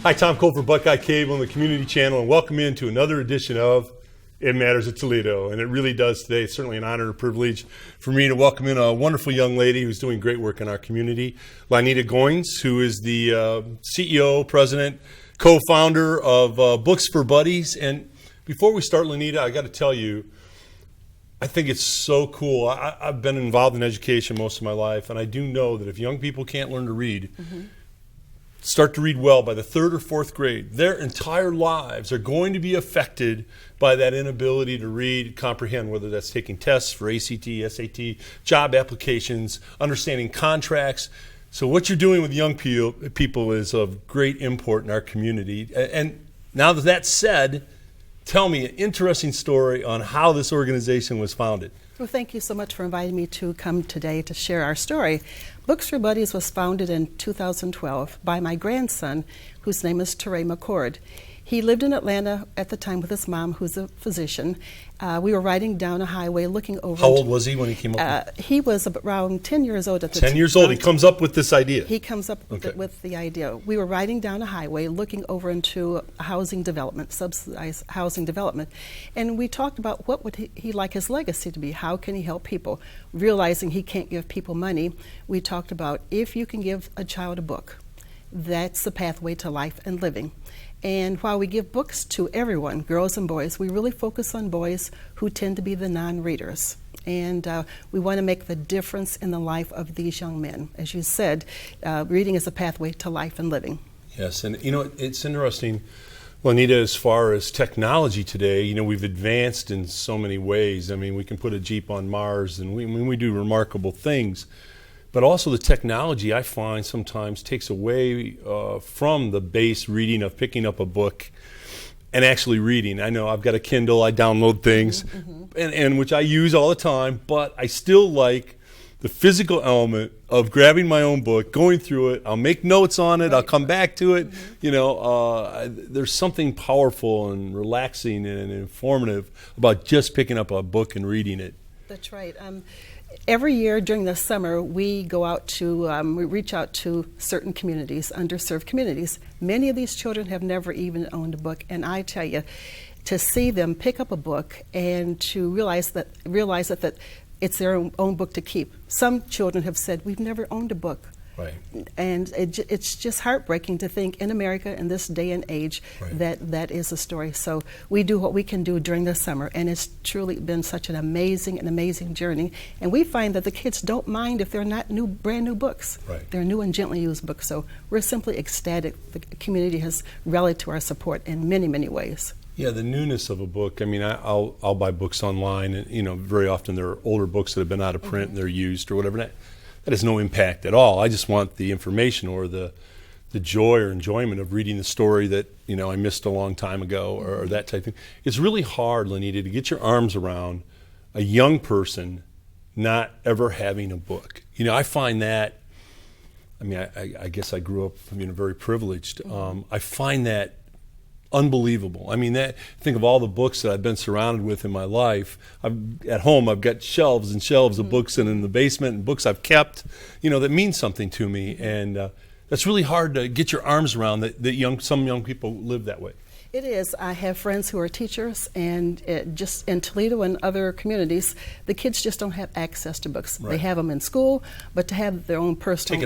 Hi, Tom Cole for Buckeye Cable and the Community Channel, and welcome into another edition of It Matters at Toledo. And it really does today. It's certainly an honor and a privilege for me to welcome in a wonderful young lady who's doing great work in our community, Laneta, who is the CEO, president, co-founder of Books for Buddies. And before we start, Laneta, I got to tell you, I think it's so cool. I've been involved in education most of my life, and I do know that if young people can't learn to read, start to read well by the third or fourth grade, their entire lives are going to be affected by that inability to read, comprehend, whether that's taking tests for ACT, SAT, job applications, understanding contracts. So what you're doing with young people is of great import in our community. And now that that's said, tell me an interesting story on how this organization was founded. Well, thank you so much for inviting me to come today to share our story. Books for Buddies was founded in 2012 by my grandson, whose name is Teray McCord. He lived in Atlanta at the time with his mom, who's a physician. We were riding down a highway looking over... How old was he when he came up? He was around 10 years old at the time. 10 years old. He comes up with this idea. He comes up with the idea. We were riding down a highway looking over into housing development, subsidized housing development. And we talked about what would he like his legacy to be. How can he help people? Realizing he can't give people money, we talked about if you can give a child a book, that's the pathway to life and living. And while we give books to everyone, girls and boys, we really focus on boys who tend to be the non-readers. And we want to make the difference in the life of these young men. As you said, reading is a pathway to life and living. Yes, and you know, it's interesting, Laneta, as far as technology today, you know, we've advanced in so many ways. I mean, we can put a Jeep on Mars, and we do remarkable things. But also the technology, I find, sometimes takes away from the base reading of picking up a book and actually reading. I know I've got a Kindle, I download things, and which I use all the time, but I still like the physical element of grabbing my own book, going through it. I'll make notes on it, I'll come back to it. You know, there's something powerful and relaxing and informative about just picking up a book and reading it. That's right. Every year during the summer, we go out to, we reach out to certain communities, underserved communities. Many of these children have never even owned a book, and I tell you, to see them pick up a book and to realize that it's their own book to keep. Some children have said, we've never owned a book. Right. And it's just heartbreaking to think in America in this day and age that is a story. So we do what we can do during the summer, and it's truly been such an amazing journey. And we find that the kids don't mind if they're not brand new books. Right. They're new and gently used books. So we're simply ecstatic. The community has rallied to our support in many ways. Yeah, the newness of a book. I mean, I'll buy books online, and you know, very often there are older books that have been out of print and they're used or whatever. That has no impact at all. I just want the information or the joy or enjoyment of reading the story that, you know, I missed a long time ago or that type of thing. It's really hard, Laneta, to get your arms around a young person not ever having a book. You know, I find that, I mean, I guess I grew up, you know, very privileged. I find that unbelievable. I mean, think of all the books that I've been surrounded with in my life. At home, I've got shelves and shelves of books, and in the basement, and books I've kept, you know, that mean something to me. And that's really hard to get your arms around. That some young people live that way. It is. I have friends who are teachers, and just in Toledo and other communities, the kids just don't have access to books. They have them in school, but to have their own personal...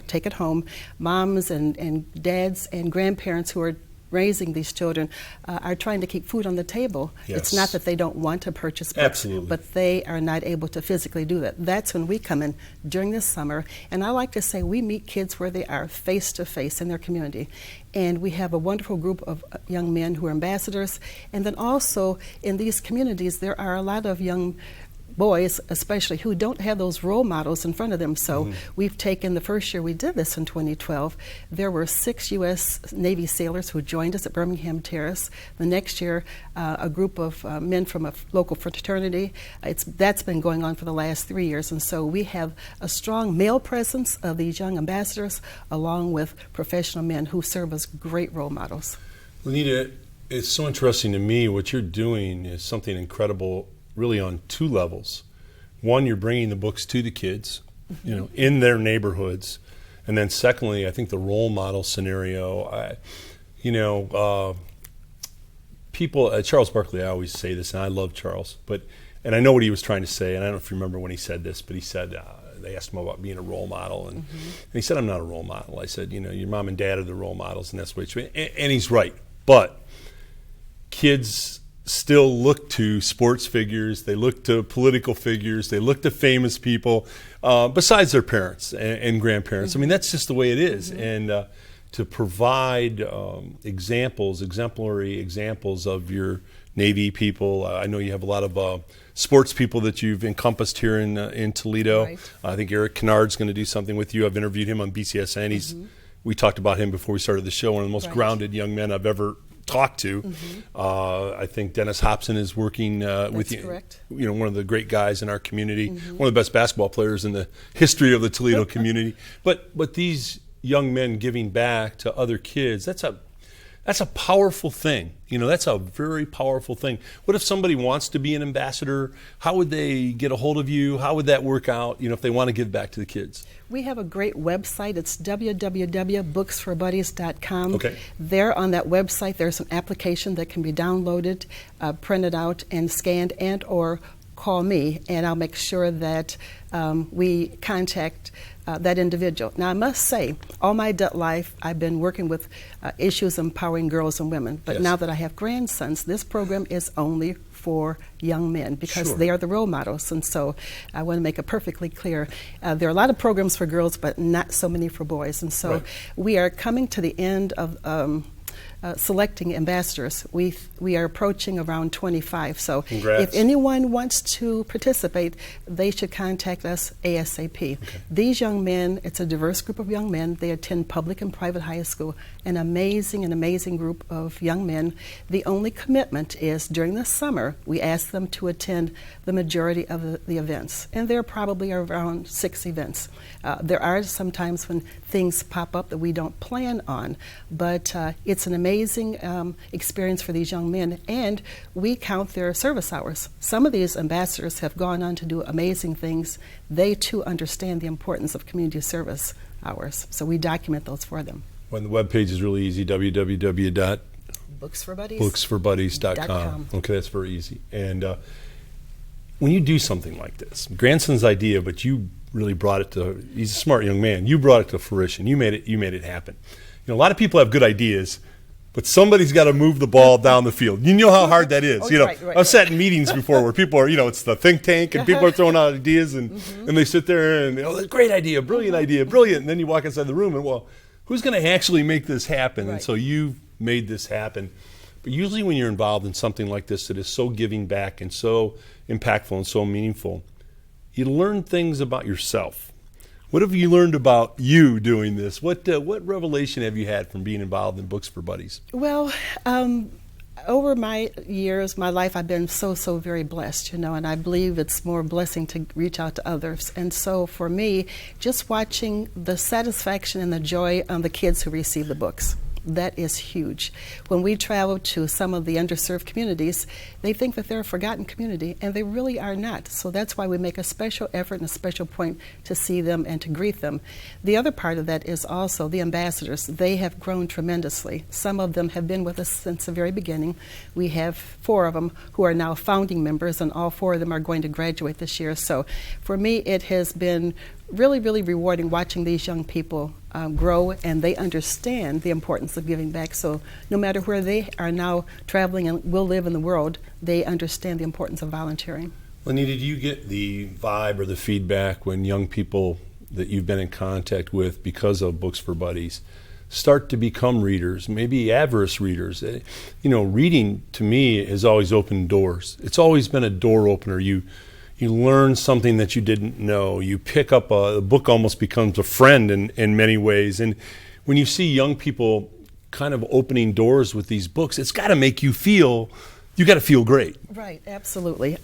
Take it home. Moms and dads and grandparents who are raising these children are trying to keep food on the table. Yes. It's not that they don't want to purchase books, but they are not able to physically do that. That's when we come in during the summer, and I like to say we meet kids where they are, face to face in their community. And we have a wonderful group of young men who are ambassadors, and then also in these communities there are a lot of young boys especially who don't have those role models in front of them. So we've taken, the first year we did this in 2012, there were 6 U.S. Navy sailors who joined us at Birmingham Terrace. The next year, a group of men from a local fraternity. That's been going on for the last 3 years. And so we have a strong male presence of these young ambassadors along with professional men who serve as great role models. Laneta, it's so interesting to me. What you're doing is something incredible, really on 2 levels. One, you're bringing the books to the kids, you know, in their neighborhoods. And then secondly, I think the role model scenario, people, Charles Barkley, I always say this, and I love Charles, and I know what he was trying to say, and I don't know if you remember when he said this, but he said, they asked him about being a role model, and he said, I'm not a role model. I said, your mom and dad are the role models, and that's what it's, and he's right. But kids still look to sports figures, they look to political figures, they look to famous people, besides their parents and grandparents. I mean, that's just the way it is. And to provide exemplary examples of your Navy people. I know you have a lot of sports people that you've encompassed here in Toledo. Right. I think Eric Kennard's going to do something with you. I've interviewed him on BCSN. We talked about him before we started the show. One of the most grounded young men I've ever talked to. I think Dennis Hobson is working with you. Correct. One of the great guys in our community, one of the best basketball players in the history of the Toledo community. But these young men giving back to other kids, that's a powerful thing. That's a very powerful thing. What if somebody wants to be an ambassador? How would they get a hold of you? How would that work out, if they want to give back to the kids? We have a great website. It's www.booksforbuddies.com. Okay. There on that website, there's an application that can be downloaded, printed out, and scanned, and or call me, and I'll make sure that we contact that individual. Now, I must say, all my adult life, I've been working with issues empowering girls and women. But now that I have grandsons, this program is only for young men because they are the role models. And so I want to make it perfectly clear. There are a lot of programs for girls, but not so many for boys. And so we are coming to the end of selecting ambassadors. We are approaching around 25. So if anyone wants to participate, they should contact us ASAP. These young men, it's a diverse group of young men. They attend public and private high school. An amazing group of young men. The only commitment is during the summer, we ask them to attend the majority of the events. And there probably are around 6 events. There are some times when things pop up that we don't plan on, but it's an amazing experience for these young men, and we count their service hours. Some of these ambassadors have gone on to do amazing things. They too understand the importance of community service hours, so we document those for them. Well, the webpage is really easy, www.booksforbuddies.com. Okay, that's very easy. And when you do something like this, grandson's idea, but you really brought it to, he's a smart young man, you brought it to fruition. You made it happen. A lot of people have good ideas, but somebody's got to move the ball down the field. You know how hard that is. I've sat in meetings before where people are, it's the think tank, and people are throwing out ideas, and they sit there and, great idea, brilliant, and then you walk inside the room and, well, who's going to actually make this happen? And so you made this happen. But usually when you're involved in something like this that is so giving back and so impactful and so meaningful, you learn things about yourself. What have you learned about you doing this? What revelation have you had from being involved in Books for Buddies? Well, over my years, my life, I've been so very blessed, and I believe it's more blessing to reach out to others. And so for me, just watching the satisfaction and the joy on the kids who receive the books, that is huge. When we travel to some of the underserved communities, they think that they're a forgotten community, and they really are not. So that's why we make a special effort and a special point to see them and to greet them. The other part of that is also the ambassadors. They have grown tremendously. Some of them have been with us since the very beginning. We have 4 of them who are now founding members, and all 4 of them are going to graduate this year. So for me, it has been really rewarding watching these young people grow, and they understand the importance of giving back. So no matter where they are now traveling and will live in the world, they understand the importance of volunteering. Laneta, do you get the vibe or the feedback when young people that you've been in contact with because of Books for Buddies start to become readers, maybe average readers? Reading to me has always opened doors. It's always been a door opener. You learn something that you didn't know. You pick up a book, almost becomes a friend in many ways. And when you see young people kind of opening doors with these books, it's got to make you feel, you got to feel great. Right, absolutely.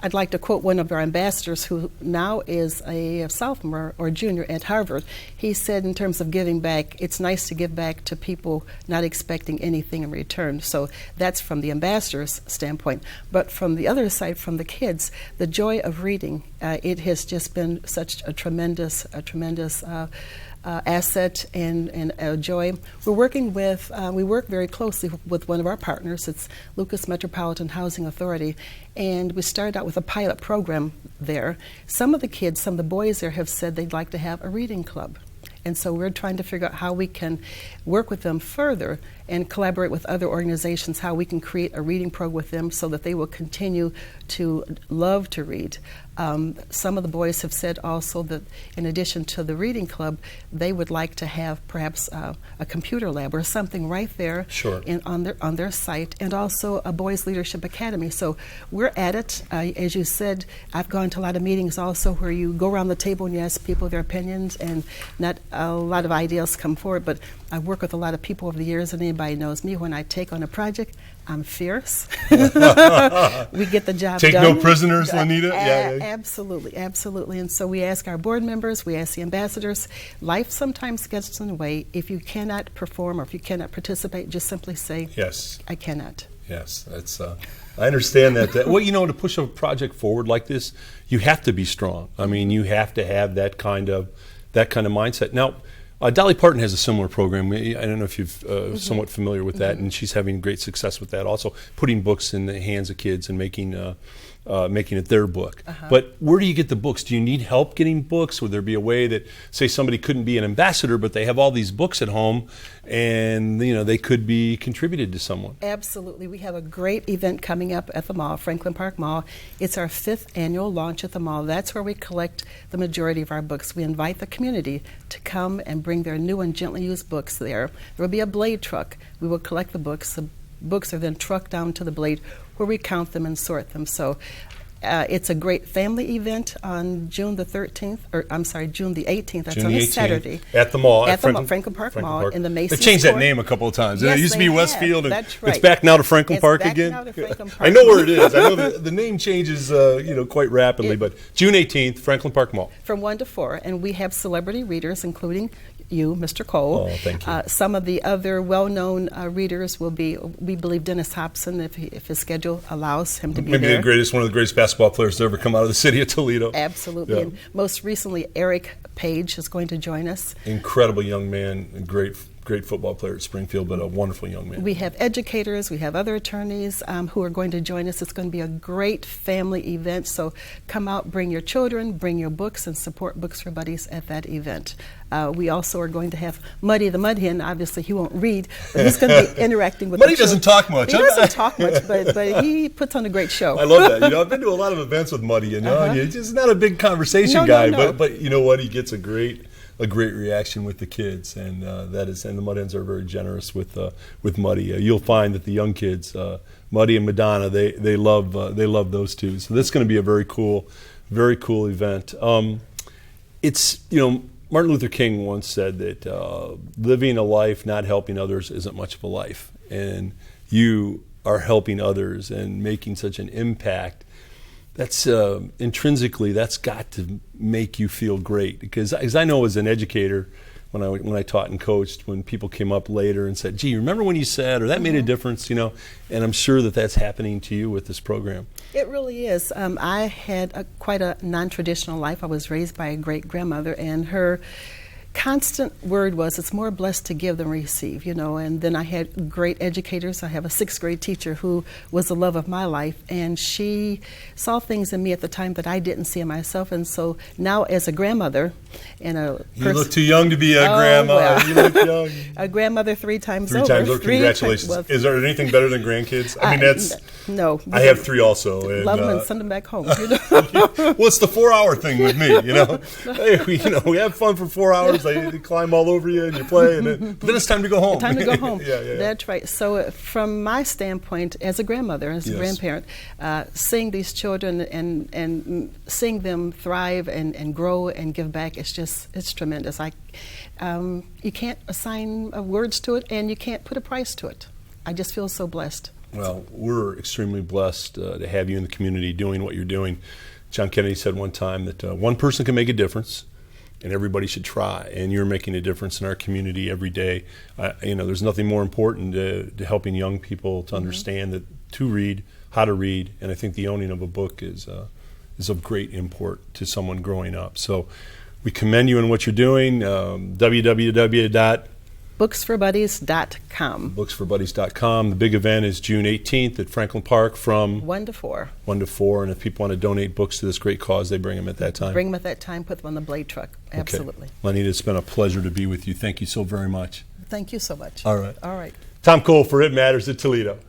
I'd like to quote one of our ambassadors who now is a sophomore or junior at Harvard. He said, in terms of giving back, it's nice to give back to people not expecting anything in return. So that's from the ambassador's standpoint. But from the other side, from the kids, the joy of reading, it has just been such a tremendous asset and a joy. We work very closely with one of our partners. It's Lucas Metropolitan Housing Authority, and we started out with a pilot program there. Some of the boys there have said they'd like to have a reading club. And so we're trying to figure out how we can work with them further and collaborate with other organizations, how we can create a reading program with them so that they will continue to love to read. Some of the boys have said also that in addition to the reading club, they would like to have perhaps a computer lab or something right there on their site, and also a Boys Leadership Academy. So we're at it. As you said, I've gone to a lot of meetings also where you go around the table and you ask people their opinions, and not a lot of ideas come forward, but I work with a lot of people over the years, and anybody knows me, when I take on a project, I'm fierce. We get the job done. Take no prisoners, Laneta? Yeah. Absolutely, absolutely. And so we ask our board members, we ask the ambassadors. Life sometimes gets in the way. If you cannot perform or if you cannot participate, just simply say, yes, I cannot. Yes, that's. I understand that. Well, to push a project forward like this, you have to be strong. I mean, you have to have that kind of mindset. Now, Dolly Parton has a similar program. I don't know if you're somewhat familiar with that, and she's having great success with that. Also, putting books in the hands of kids and making it their book. But where do you get the books? Do you need help getting books? Would there be a way that, say, somebody couldn't be an ambassador, but they have all these books at home, and they could be contributed to someone? Absolutely. We have a great event coming up at the mall, Franklin Park Mall. It's our 5th annual launch at the mall. That's where we collect the majority of our books. We invite the community to come and bring their new and gently used books there. There will be a blade truck. We will collect the books. The books are then trucked down to the blade where we count them and sort them. So it's a great family event on June the 18th. That's on a Saturday. At the mall. At the Franklin Park Mall in the Macy's. They've changed Court. that name a couple of times. Yes, it used to be Westfield. And that's right. It's back now to Franklin Park again. Now to Franklin Park. I know where it is. I know the name changes quite rapidly, but June 18th, Franklin Park Mall. From 1 to 4. And we have celebrity readers, including you, Mr. Cole. Oh, thank you. Some of the other well-known readers will be, we believe, Dennis Hobson, if his schedule allows him to be there. Maybe one of the greatest basketball players to ever come out of the city of Toledo. Absolutely. Yeah. And most recently, Eric Page is going to join us. Incredible young man, a great football player at Springfield, but a wonderful young man. We have educators, we have other attorneys who are going to join us. It's going to be a great family event, so come out, bring your children, bring your books, and support Books for Buddies at that event. We also are going to have Muddy the Mud Hen. Obviously, he won't read, but he's going to be interacting with Muddy doesn't talk much. He doesn't talk much, but he puts on a great show. I love that. I've been to a lot of events with Muddy, he's just not a big conversation guy, No. But you know what? He gets a great reaction with the kids, and and the Mud Hens are very generous with Muddy. You'll find that the young kids, Muddy and Madonna, they love those two. So this is going to be a very cool event. It's Martin Luther King once said that living a life not helping others isn't much of a life, and you are helping others and making such an impact. That's intrinsically, that's got to make you feel great, because as I know as an educator, when I taught and coached, when people came up later and said, "Gee, remember when you said," or "That made a difference," and I'm sure that's happening to you with this program. It really is. I had quite a non-traditional life. I was raised by a great-grandmother, and her constant word was, it's more blessed to give than receive, and then I had great educators. I have a 6th grade teacher who was the love of my life, and she saw things in me at the time that I didn't see in myself, and so now as a grandmother and You look too young to be a grandma. Well. You look young. A grandmother 3 times over. 3 times over. Congratulations. Is there anything better than grandkids? I mean, no. I have 3 also. And, love them and send them back home. Well, it's the 4-hour thing with me, Hey, we have fun for 4 hours. They climb all over you and you play, but then it's time to go home. Time to go home. Yeah. That's right. So from my standpoint, as a grandmother, as a grandparent, seeing these children and seeing them thrive and grow and give back, it's tremendous. You can't assign words to it, and you can't put a price to it. I just feel so blessed. Well, we're extremely blessed to have you in the community doing what you're doing. John Kennedy said one time that one person can make a difference, and everybody should try. And you're making a difference in our community every day. There's nothing more important to helping young people to understand that to read, how to read, and I think the owning of a book is of great import to someone growing up. So We commend you in what you're doing. Booksforbuddies.com. Booksforbuddies.com. The big event is June 18th at Franklin Park from 1 to 4. 1 to 4. And if people want to donate books to this great cause, they bring them at that time. Bring them at that time, put them on the blade truck. Absolutely. Okay. Laneta, it's been a pleasure to be with you. Thank you so very much. Thank you so much. All right. All right. Tom Cole for It Matters at Toledo.